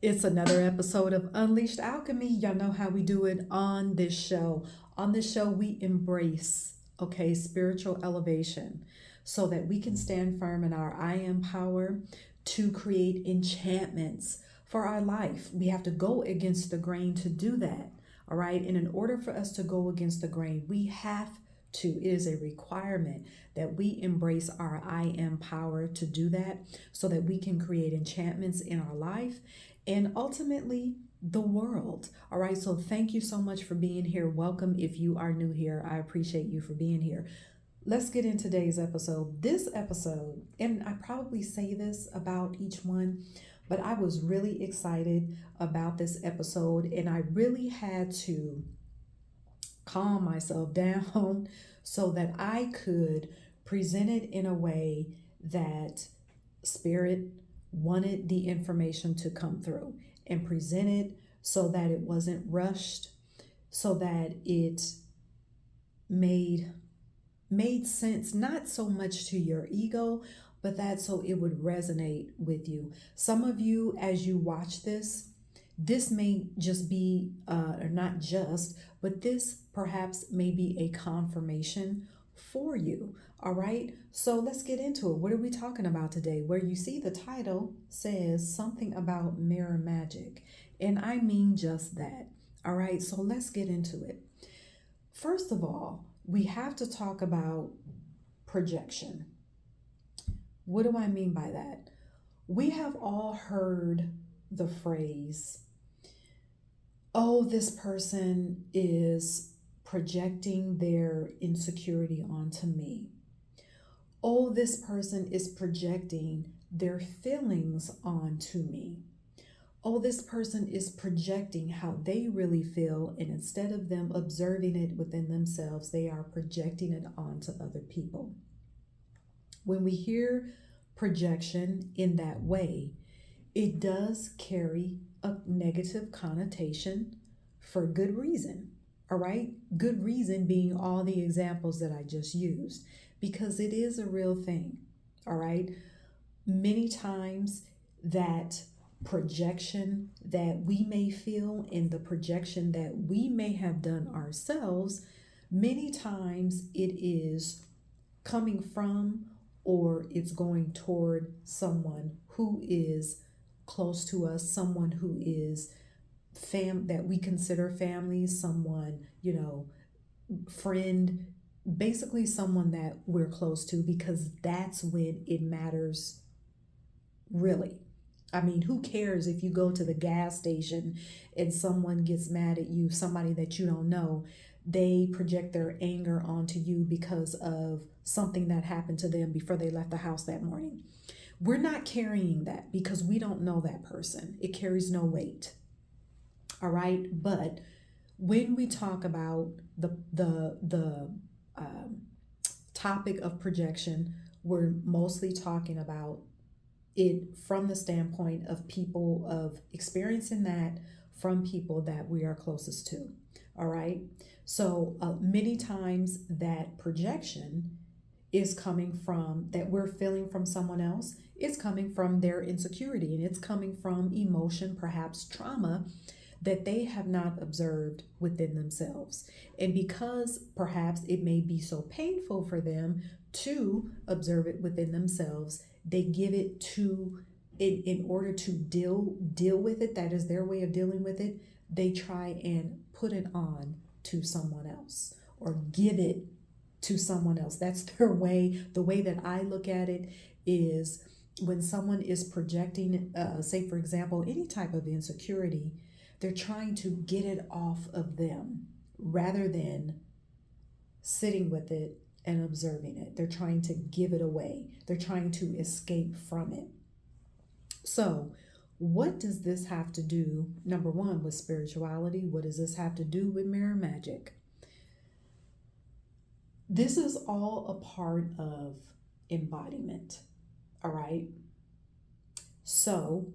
It's another episode of Unleashed Alchemy. Y'all know how we do it on this show. On this show, we embrace, okay, spiritual elevation so that we can stand firm in our I am power to create enchantments for our life. We have to go against the grain to do that, all right? And in order for us to go against the grain, we have to, it is a requirement that we embrace our I am power to do that so that we can create enchantments in our life and ultimately the world. All right. So thank you so much for being here. Welcome if you are new here. I appreciate you for being here. Let's get in today's episode. This episode, and I probably say this about each one, but I was really excited about this episode and I really had to calm myself down so that I could present it in a way that Spirit wanted the information to come through and present it so that it wasn't rushed, so that it made made sense, not so much to your ego, but that so it would resonate with you. Some of you, as you watch this, this may just be, or not just, but this perhaps may be a confirmation for you. All right. So let's get into it. What are we talking about today? Where you see the title says something about mirror magic. And I mean just that. All right. So let's get into it. First of all, we have to talk about projection. What do I mean by that? We have all heard the phrase, oh, this person is projecting their insecurity onto me. Oh, this person is projecting their feelings onto me. Oh, this person is projecting how they really feel, and instead of them observing it within themselves, they are projecting it onto other people. When we hear projection in that way, it does carry a negative connotation for good reason. All right? Good reason being all the examples that I just used, because it is a real thing. All right? Many times that projection that we may feel and the projection that we may have done ourselves, many times it is coming from or it's going toward someone who is close to us, someone who is that we consider family, someone, friend, basically someone that we're close to, because that's when it matters really. I mean, who cares if you go to the gas station and someone gets mad at you, somebody that you don't know, they project their anger onto you because of something that happened to them before they left the house that morning. We're not carrying that because we don't know that person. It carries no weight. All right. But when we talk about the topic of projection, we're mostly talking about it from the standpoint of people, of experiencing that from people that we are closest to. All right. So many times that projection is coming from, that we're feeling from someone else, it's coming from their insecurity, and it's coming from emotion, perhaps trauma that they have not observed within themselves. And because perhaps it may be so painful for them to observe it within themselves, they give it to, in order to deal with it, that is their way of dealing with it, they try and put it on to someone else or give it to someone else. That's their way. The way that I look at it is when someone is projecting, say for example, any type of insecurity, they're trying to get it off of them rather than sitting with it and observing it. They're trying to give it away. They're trying to escape from it. So, what does this have to do, number one, with spirituality? What does this have to do with mirror magic? This is all a part of embodiment, all right? So,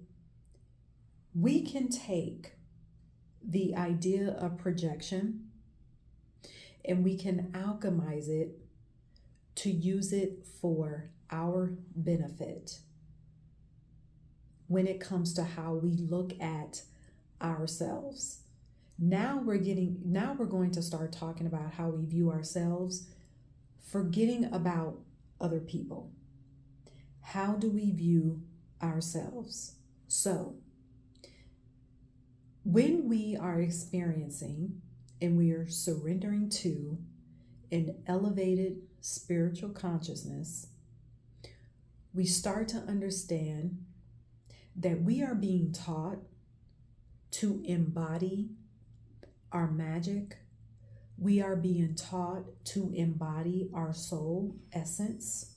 we can take the idea of projection and we can alchemize it to use it for our benefit. when it comes to how we look at ourselves. Now we're going to start talking about how we view ourselves, forgetting about other people. How do we view ourselves? So, when we are experiencing and we are surrendering to an elevated spiritual consciousness, we start to understand that we are being taught to embody our magic. We are being taught to embody our soul essence,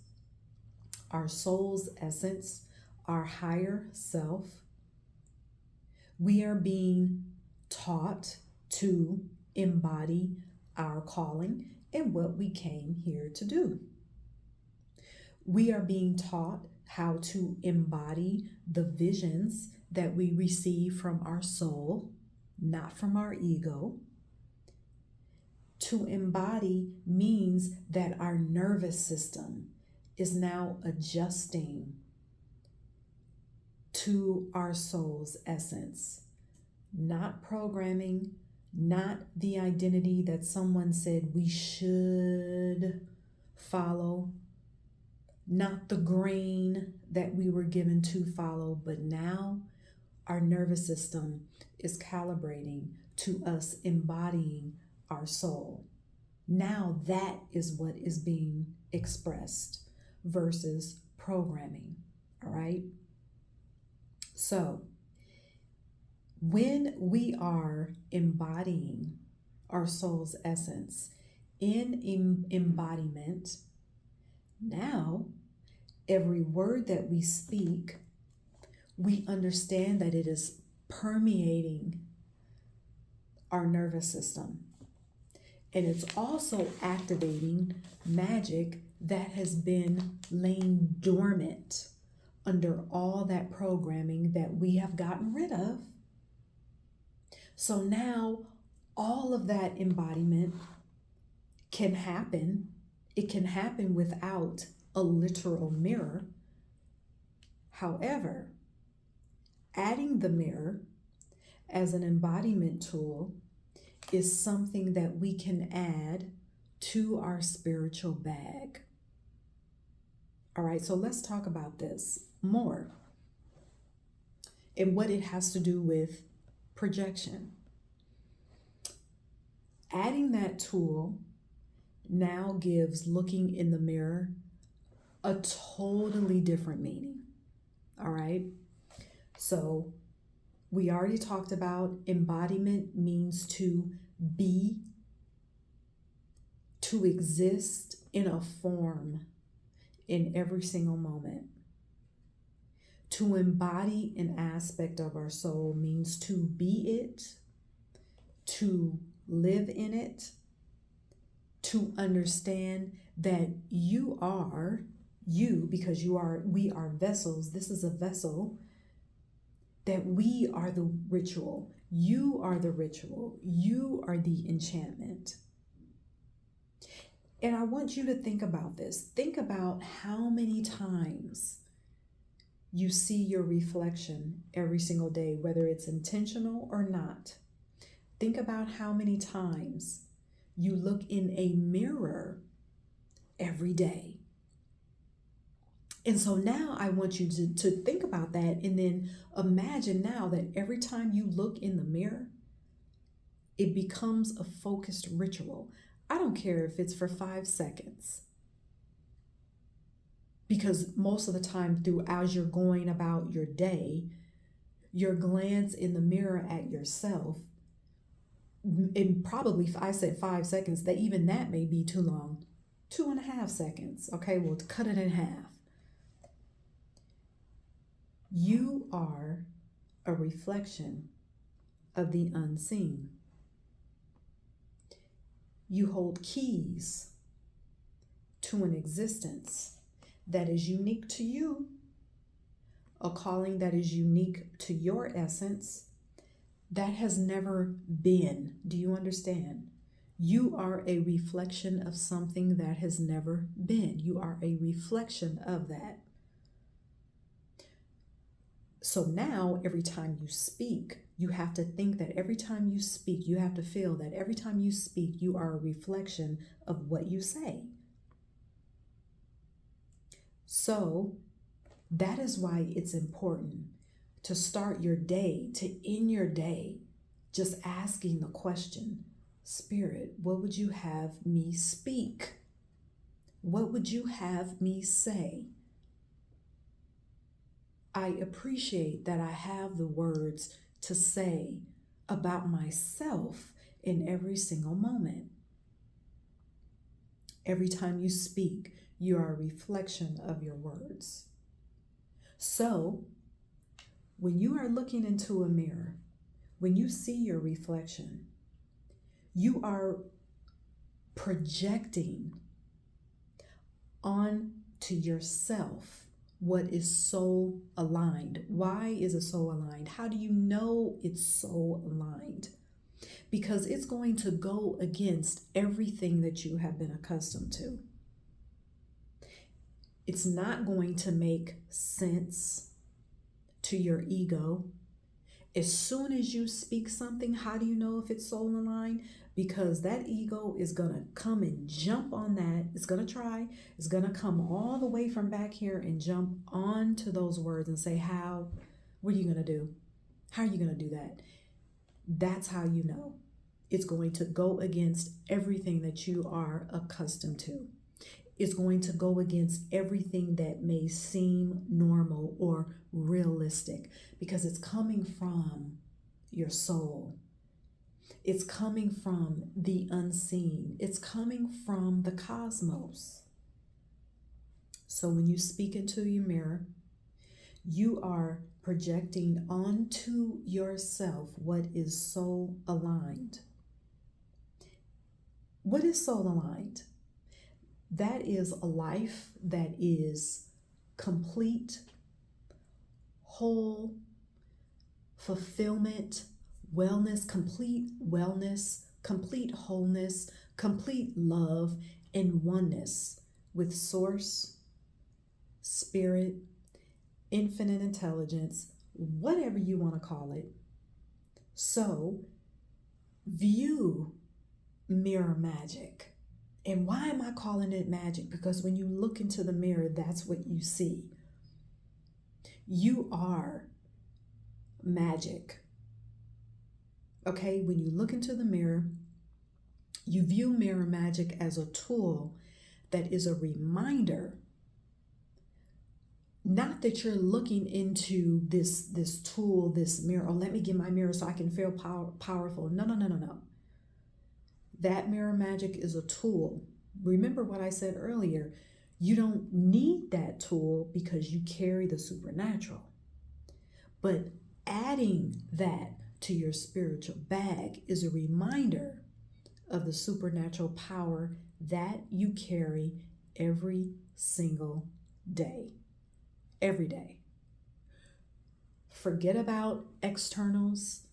our soul's essence, our higher self. We are being taught to embody our calling and what we came here to do. We are being taught how to embody the visions that we receive from our soul, not from our ego. To embody means that our nervous system is now adjusting to our soul's essence, not programming, not the identity that someone said we should follow, not the grain that we were given to follow, but now our nervous system is calibrating to us embodying our soul. Now that is what is being expressed versus programming, all right? So, when we are embodying our soul's essence in embodiment, now every word that we speak, we understand that it is permeating our nervous system. And it's also activating magic that has been laying dormant under all that programming that we have gotten rid of. So now all of that embodiment can happen. It can happen without a literal mirror. However, adding the mirror as an embodiment tool is something that we can add to our spiritual bag. All right, so let's talk about this more and what it has to do with projection. Adding that tool now gives looking in the mirror a totally different meaning. All right, so we already talked about embodiment means to be, to exist in a form in every single moment. To embody an aspect of our soul means to be it, to live in it, to understand that you are you, because we are vessels. This is a vessel, that we are the ritual. You are the ritual. You are the enchantment. And I want you to think about this. Think about how many times you see your reflection every single day, whether it's intentional or not. Think about how many times you look in a mirror every day. And so now I want you to think about that, and then imagine now that every time you look in the mirror, it becomes a focused ritual. I don't care if it's for 5 seconds. Because most of the time as you're going about your day, your glance in the mirror at yourself, and probably, if I said 5 seconds, that even that may be too long. 2.5 seconds. Okay, we'll cut it in half. You are a reflection of the unseen. You hold keys to an existence that is unique to you, a calling that is unique to your essence, that has never been. Do you understand? You are a reflection of something that has never been. You are a reflection of that. So now every time you speak, you have to think that every time you speak, you have to feel that every time you speak, you are a reflection of what you say. So that is why it's important to start your day, to end your day, just asking the question, Spirit, what would you have me speak? What would you have me say? I appreciate that I have the words to say about myself in every single moment. Every time you speak, you are a reflection of your words. So, when you are looking into a mirror, when you see your reflection, you are projecting onto yourself what is soul aligned. Why is it soul aligned? How do you know it's soul aligned? Because it's going to go against everything that you have been accustomed to. It's not going to make sense to your ego. As soon as you speak something, how do you know if it's soul aligned? Because that ego is going to come and jump on that. It's going to try. It's going to come all the way from back here and jump onto those words and say, how? What are you going to do? How are you going to do that? That's how you know. It's going to go against everything that you are accustomed to. It's going to go against everything that may seem normal or realistic, because it's coming from your soul. It's coming from the unseen. It's coming from the cosmos. So when you speak into your mirror, you are projecting onto yourself what is soul aligned. What is soul aligned? That is a life that is complete, whole, fulfillment, wellness, complete wholeness, complete love, and oneness with Source, Spirit, infinite intelligence, whatever you want to call it. So, view mirror magic. And why am I calling it magic? Because when you look into the mirror, that's what you see. You are magic. Okay, when you look into the mirror, you view mirror magic as a tool that is a reminder. Not that you're looking into this tool, this mirror, oh, let me get my mirror so I can feel powerful. No. That mirror magic is a tool. Remember what I said earlier. You don't need that tool because you carry the supernatural. But adding that to your spiritual bag is a reminder of the supernatural power that you carry every single day. Every day. Forget about externals,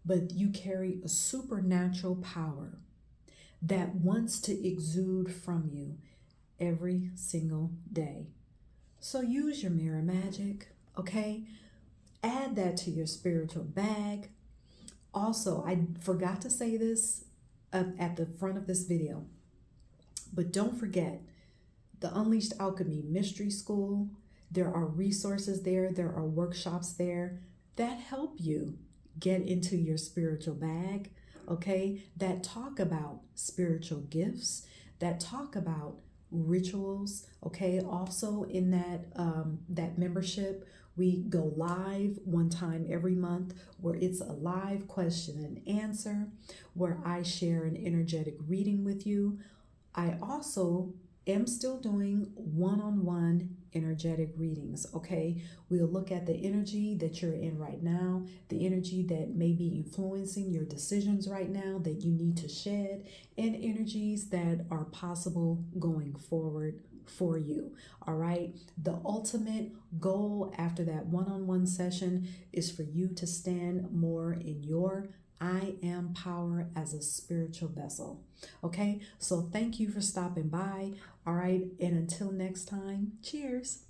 but you carry a supernatural power that wants to exude from you every single day. So use your mirror magic, okay? Add that to your spiritual bag. Also, I forgot to say this at the front of this video, but don't forget the Unleashed Alchemy Mystery School. There are resources there. There are workshops there that help you get into your spiritual bag. Okay, that talk about spiritual gifts, that talk about rituals. Okay, also in that membership, we go live one time every month where it's a live question and answer, where I share an energetic reading with you. I also am still doing one-on-one energetic readings, okay? We'll look at the energy that you're in right now, the energy that may be influencing your decisions right now that you need to shed, and energies that are possible going forward for you, all right? The ultimate goal after that one-on-one session is for you to stand more in your I am power as a spiritual vessel. Okay, so thank you for stopping by. All right, and until next time, cheers.